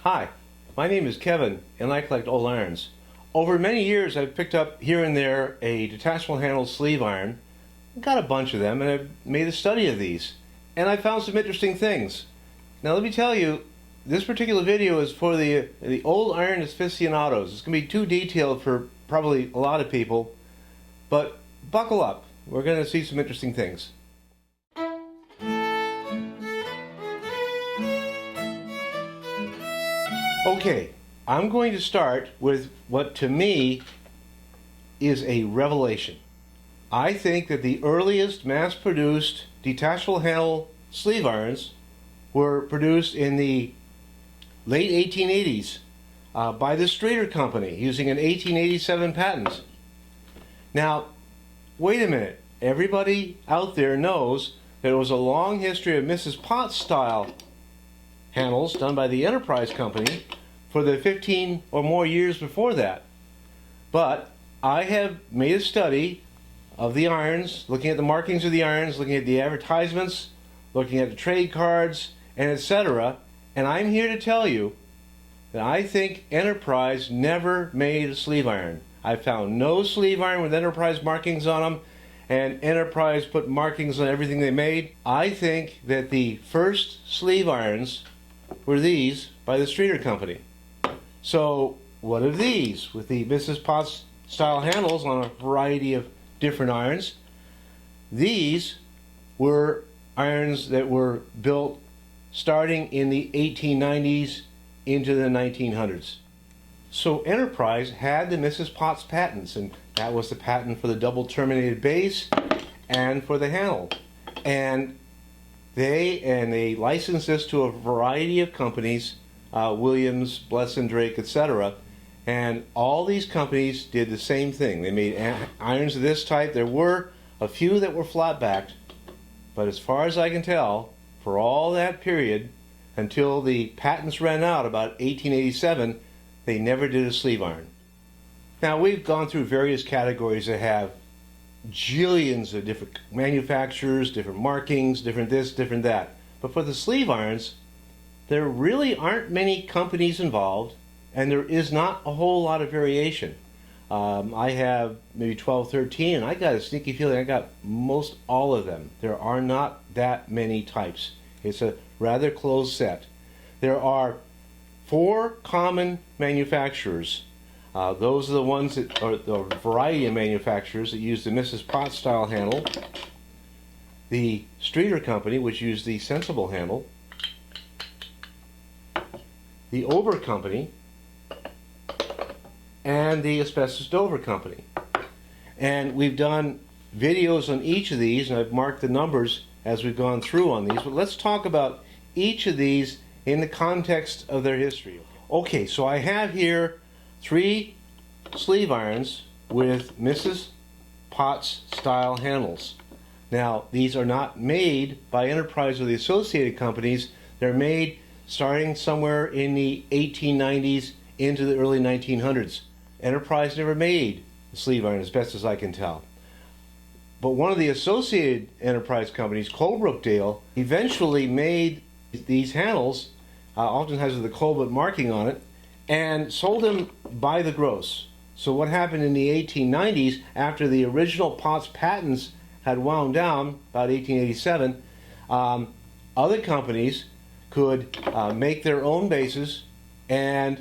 Hi, my name is Kevin and I collect old irons. Over many years I've picked up here and there a detachable handled sleeve iron, got a bunch of them, and I've made a study of these. And I found some interesting things. Now let me tell you, this particular video is for the old iron aficionados. It's going to be too detailed for probably a lot of people, but buckle up. We're going to see some interesting things. Okay, I'm going to start with what to me is a revelation. I think that the earliest mass-produced detachable handle sleeve irons were produced in the late 1880s by the Streeter Company using an 1887 patent. Now, wait a minute. Everybody out there knows that it was a long history of Mrs. Potts style handles done by the Enterprise Company for the 15 or more years before that. But I have made a study of the irons, looking at the markings of the irons, looking at the advertisements, looking at the trade cards, and etc. And I'm here to tell you that I think Enterprise never made a sleeve iron. I found no sleeve iron with Enterprise markings on them, and Enterprise put markings on everything they made. I think that the first sleeve irons were these by the Streeter Company. So what are these with the Mrs. Potts style handles on a variety of different irons? These were irons that were built starting in the 1890s into the 1900s. So Enterprise had the Mrs. Potts patents, and that was the patent for the double terminated base and for the handle. And they licensed this to a variety of companies, Williams, Bless & Drake, etc. And all these companies did the same thing. They made irons of this type. There were a few that were flat backed, but as far as I can tell, for all that period until the patents ran out about 1887, they never did a sleeve iron. Now we've gone through various categories that have jillions of different manufacturers, different markings, different this, different that. But for the sleeve irons, there really aren't many companies involved, and there is not a whole lot of variation. I have maybe 12, 13, and I got a sneaky feeling I got most all of them. There are not that many types. It's a rather closed set. There are 4 common manufacturers. Those are the ones that are the variety of manufacturers that use the Mrs. Potts style handle. The Streeter Company, which used the Sensible handle. The Ober Company, and the Asbestos Dover Company. And we've done videos on each of these, and I've marked the numbers as we've gone through on these. But let's talk about each of these in the context of their history. Okay, so I have here 3 sleeve irons with Mrs. Potts style handles. Now, these are not made by Enterprise or the associated companies. They're made starting somewhere in the 1890s into the early 1900s. Enterprise never made a sleeve iron, as best as I can tell. But one of the associated Enterprise companies, Colebrookdale, eventually made these handles, often has the Colbert marking on it, and sold them by the gross. So what happened in the 1890s, after the original Potts patents had wound down, about 1887, other companies could make their own bases and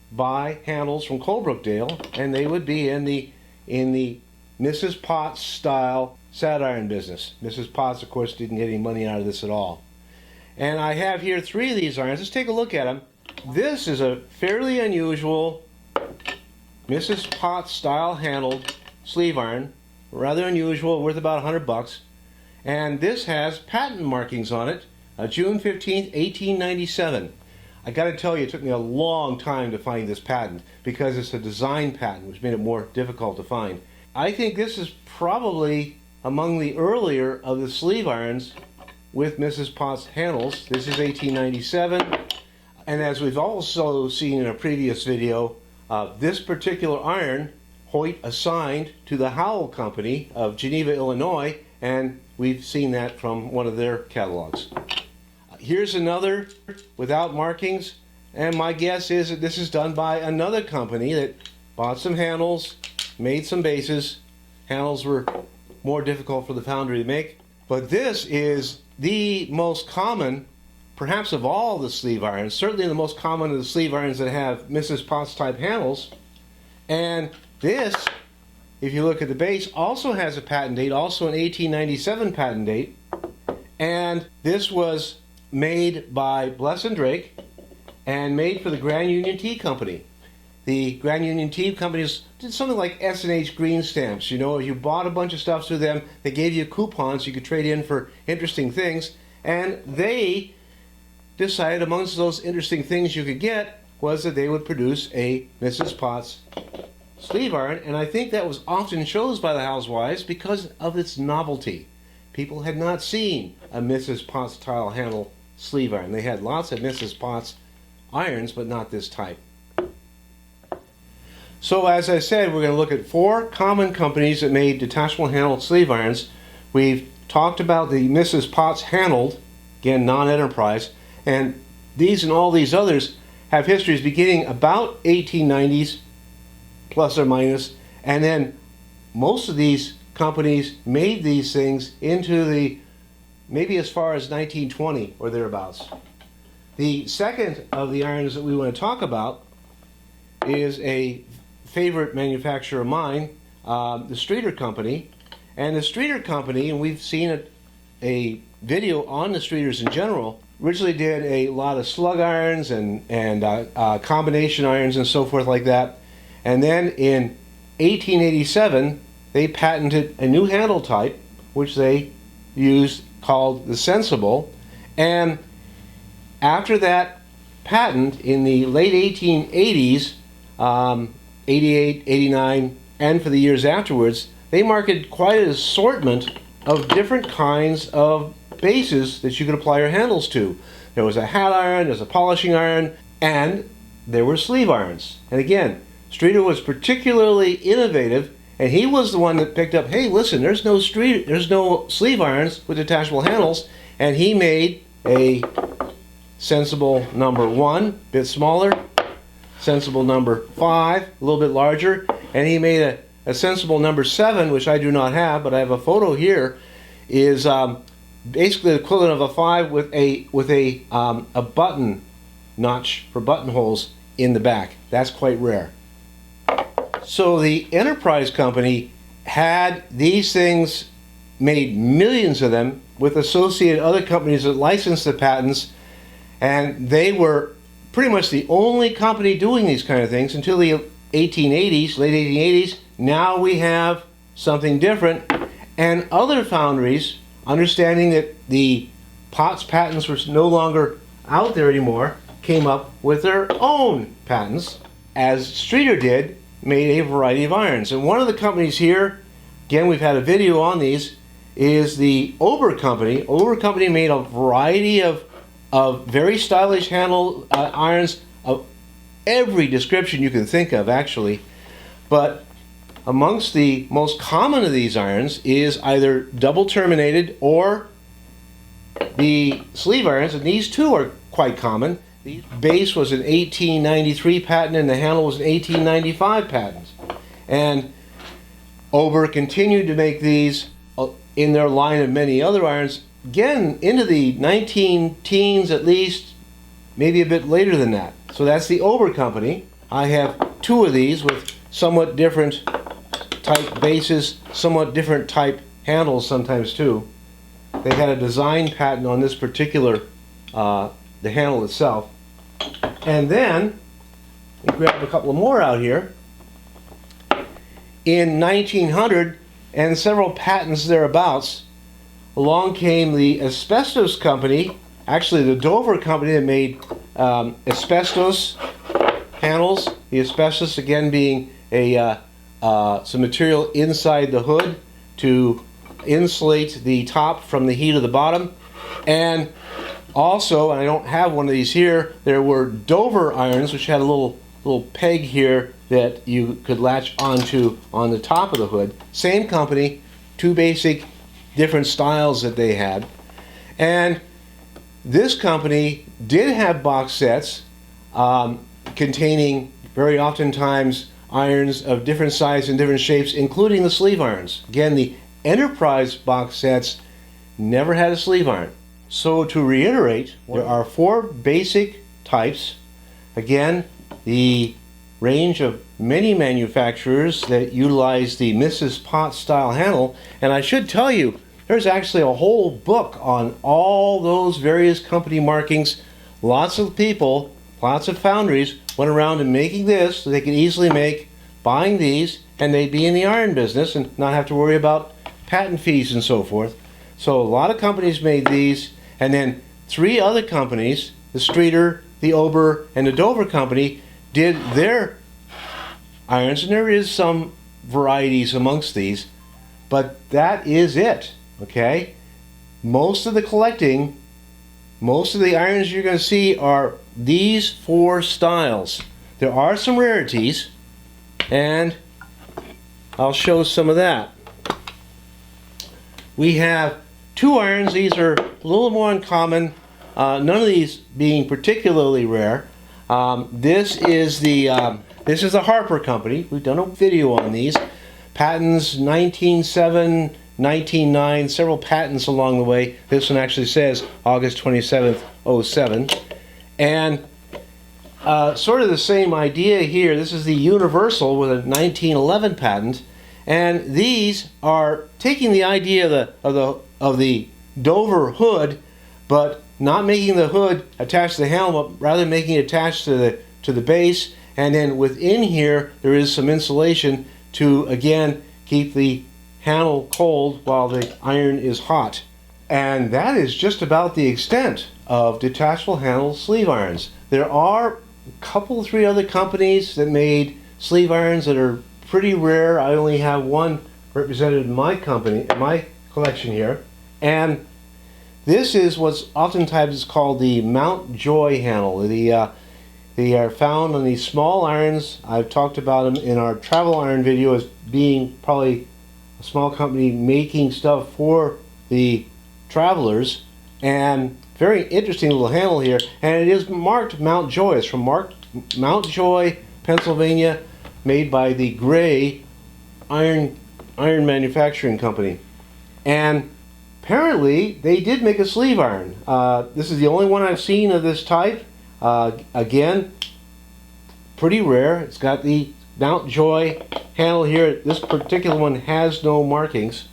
buy handles from Colebrookdale, and they would be in the Mrs. Potts style sat iron business. Mrs. Potts, of course, didn't get any money out of this at all. And I have here 3 of these irons. Let's take a look at them. This is a fairly unusual Mrs. Potts style handled sleeve iron, rather unusual, worth about $100. And this has patent markings on it, June 15th, 1897. I got to tell you, it took me a long time to find this patent because it's a design patent, which made it more difficult to find. I think this is probably among the earlier of the sleeve irons with Mrs. Potts handles. This is 1897, and as we've also seen in a previous video, this particular iron Hoyt assigned to the Howell Company of Geneva, Illinois, and we've seen that from one of their catalogs. Here's another without markings, And my guess is that this is done by another company that bought some handles, made some bases. Handles were more difficult for the foundry to make. But this is the most common, perhaps of all the sleeve irons, certainly the most common of the sleeve irons that have Mrs. Potts type handles. And this, if you look at the base, also has a patent date, also an 1897 patent date. And this was made by Bless and Drake and made for the Grand Union Tea Company. The Grand Union Tea Companies did something like S&H green stamps. You know, if you bought a bunch of stuff through them, they gave you coupons you could trade in for interesting things. And they decided amongst those interesting things you could get was that they would produce a Mrs. Potts sleeve iron. And I think that was often chosen by the housewives because of its novelty. People had not seen a Mrs. Potts style handle sleeve iron. They had lots of Mrs. Potts irons, but not this type. So as I said, we're going to look at 4 common companies that made detachable handled sleeve irons. We've talked about the Mrs. Potts handled, again non-enterprise, and these and all these others have histories beginning about 1890s, plus or minus, and then most of these companies made these things into the maybe as far as 1920 or thereabouts. The second of the irons that we want to talk about is a favorite manufacturer of mine, the Streeter Company. And the Streeter Company, and we've seen a video on the Streeters in general, originally did a lot of slug irons and combination irons and so forth like that. And then in 1887, they patented a new handle type, which they used called the Sensible. And after that patent, in the late 1880s, 88, 89, and for the years afterwards, they marketed quite an assortment of different kinds of bases that you could apply your handles to. There was a hat iron, there's a polishing iron, and there were sleeve irons. And again, Streeter was particularly innovative, and he was the one that picked up, hey, listen, there's no sleeve irons with detachable handles, and he made a Sensible number 1, a bit smaller, Sensible number 5, a little bit larger, and he made a Sensible number 7, which I do not have, but I have a photo here, is basically the equivalent of a 5 with a button notch for buttonholes in the back. That's quite rare. So the Enterprise Company had these things, made millions of them with associated other companies that licensed the patents, and they were pretty much the only company doing these kind of things until the 1880s, late 1880s. Now we have something different, and other foundries, understanding that the Potts patents were no longer out there anymore, came up with their own patents, as Streeter did, made a variety of irons. And one of the companies here, again, we've had a video on these, is the Ober Company. Ober Company made a variety of very stylish handle irons of every description you can think of, actually. But amongst the most common of these irons is either double terminated or the sleeve irons, and these two are quite common. The base was an 1893 patent and the handle was an 1895 patent. And Ober continued to make these in their line of many other irons, again, into the 19 teens at least, maybe a bit later than that. So that's the Ober Company. I have 2 of these with somewhat different type bases, somewhat different type handles sometimes too. They had a design patent on this particular, the handle itself. And then, we'll grab a couple more out here. In 1900, and several patents thereabouts, along came the Asbestos Company, actually the Dover Company that made asbestos handles. The asbestos, again, being some material inside the hood to insulate the top from the heat of the bottom. And also, and I don't have one of these here, there were Dover irons, which had a little peg here that you could latch onto on the top of the hood. Same company, 2 basic different styles that they had. And this company did have box sets containing very oftentimes irons of different sizes and different shapes, including the sleeve irons. Again, the Enterprise box sets never had a sleeve iron. So to reiterate, there are 4 basic types. Again, the range of many manufacturers that utilize the Mrs. Potts style handle. And I should tell you, there's actually a whole book on all those various company markings. Lots of people, lots of foundries went around and making this so they could easily make buying these, and they'd be in the iron business and not have to worry about patent fees and so forth. So a lot of companies made these, and then 3 other companies, the Streeter, the Ober, and the Dover company, did their irons, and there is some varieties amongst these, but that is it. Okay, most of the collecting, most of the irons you're going to see are these 4 styles. There are some rarities, and I'll show some of that. We have 2 irons. These are a little more uncommon, none of these being particularly rare. This is the Harper company. We've done a video on these. Patents 19.7, 19.9, several patents along the way. This one actually says August 27th, 07. And sort of the same idea here. This is the Universal with a 1911 patent. And these are taking the idea of the Dover hood, but not making the hood attached to the handle, but rather making it attached to the base. And then within here, there is some insulation to, again, keep the handle cold while the iron is hot. And that is just about the extent of detachable handle sleeve irons. There are a couple, 3 other companies that made sleeve irons that are pretty rare. I only have one represented in my company, in my collection here. And this is what's oftentimes called the Mount Joy handle. They are found on these small irons. I've talked about them in our travel iron video as being probably a small company making stuff for the travelers. And very interesting little handle here. And it is marked Mount Joy. It's from Mount Joy, Pennsylvania, made by the Gray Iron Manufacturing Company. And apparently they did make a sleeve iron. This is the only one I've seen of this type. Again, pretty rare. It's got the Mount Joy handle here. This particular one has no markings.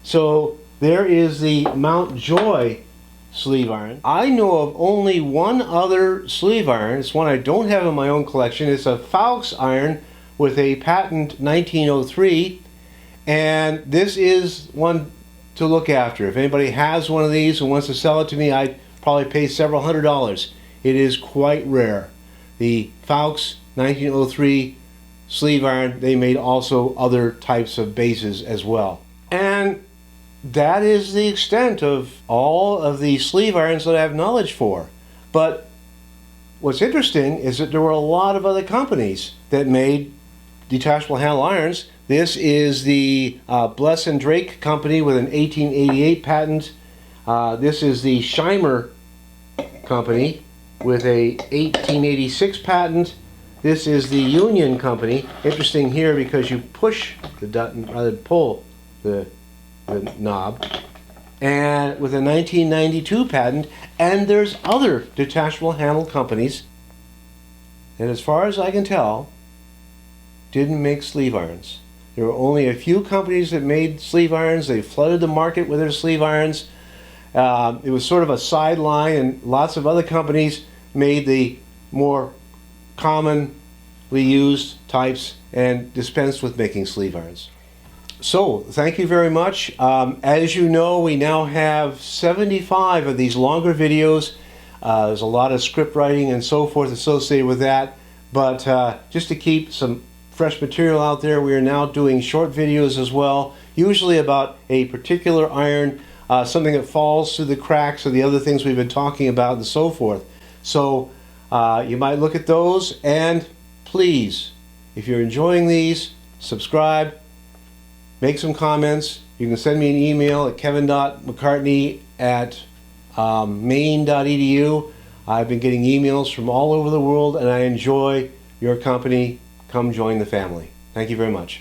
So there is the Mount Joy sleeve iron. I know of only one other sleeve iron. It's one I don't have in my own collection. It's a Fowkes iron with a patent 1903, and this is one to look after. If anybody has one of these and wants to sell it to me, I'd probably pay several $100s. It is quite rare. The Fowkes 1903 sleeve iron, they made also other types of bases as well. And that is the extent of all of the sleeve irons that I have knowledge for. But what's interesting is that there were a lot of other companies that made detachable handle irons. This is the Bless and Drake company with an 1888 patent. This is the Scheimer company with a 1886 patent. This is the Union company. Interesting here because you push the button rather than pull the knob, and with a 1992 patent. And there's other detachable handle companies that, as far as I can tell, didn't make sleeve irons. There were only a few companies that made sleeve irons. They flooded the market with their sleeve irons. It was sort of a sideline, and lots of other companies made the more commonly used types and dispensed with making sleeve irons. So, thank you very much. As you know, we now have 75 of these longer videos. There's a lot of script writing and so forth associated with that. But just to keep some fresh material out there, we are now doing short videos as well, usually about a particular iron, something that falls through the cracks of the other things we've been talking about and so forth. So you might look at those, and please, if you're enjoying these, subscribe. Make some comments. You can send me an email at kevin.mccartney@maine.edu. I've been getting emails from all over the world, and I enjoy your company. Come join the family. Thank you very much.